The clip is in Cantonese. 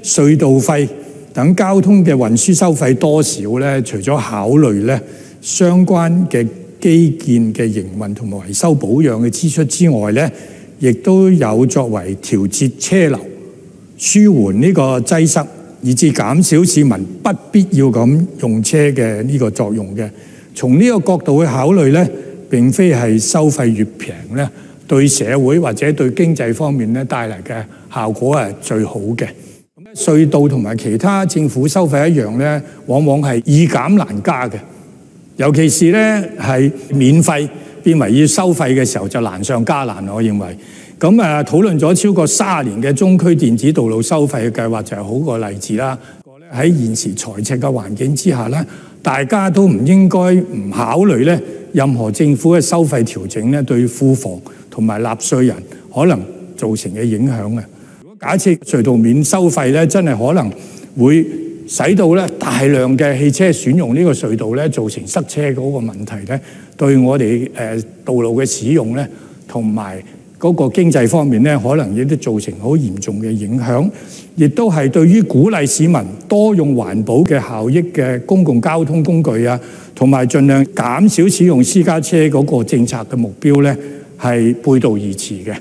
隧道費等交通嘅運輸收費多少咧，除咗考慮咧相關嘅基建嘅營運同埋維修保養嘅支出之外咧，亦都有作為調節車流、舒緩呢個擠塞，以至減少市民不必要咁用車嘅呢個作用嘅。從呢個角度去考慮咧，並非係收費越平咧，對社會或者對經濟方面咧帶嚟嘅效果係最好嘅。隧道同埋其他政府收費一樣咧，往往係易減難加嘅。尤其是咧係免費變為要收費嘅時候，就難上加難。我認為咁討論咗超過30年嘅中區電子道路收費嘅計劃就係好個例子啦。喺現時財赤嘅環境之下咧，大家都唔應該唔考慮咧任何政府嘅收費調整咧對庫房同埋納稅人可能造成嘅影響嘅。如果假設隧道免收費咧，真係可能會使到咧大量嘅汽車選用呢個隧道咧，造成塞車嗰個問題咧，對我哋道路嘅使用咧，同埋嗰個經濟方面咧，可能亦都造成好嚴重嘅影響，亦都係對於鼓勵市民多用環保嘅效益嘅公共交通工具啊，同埋盡量減少使用私家車嗰個政策嘅目標咧，係背道而馳嘅。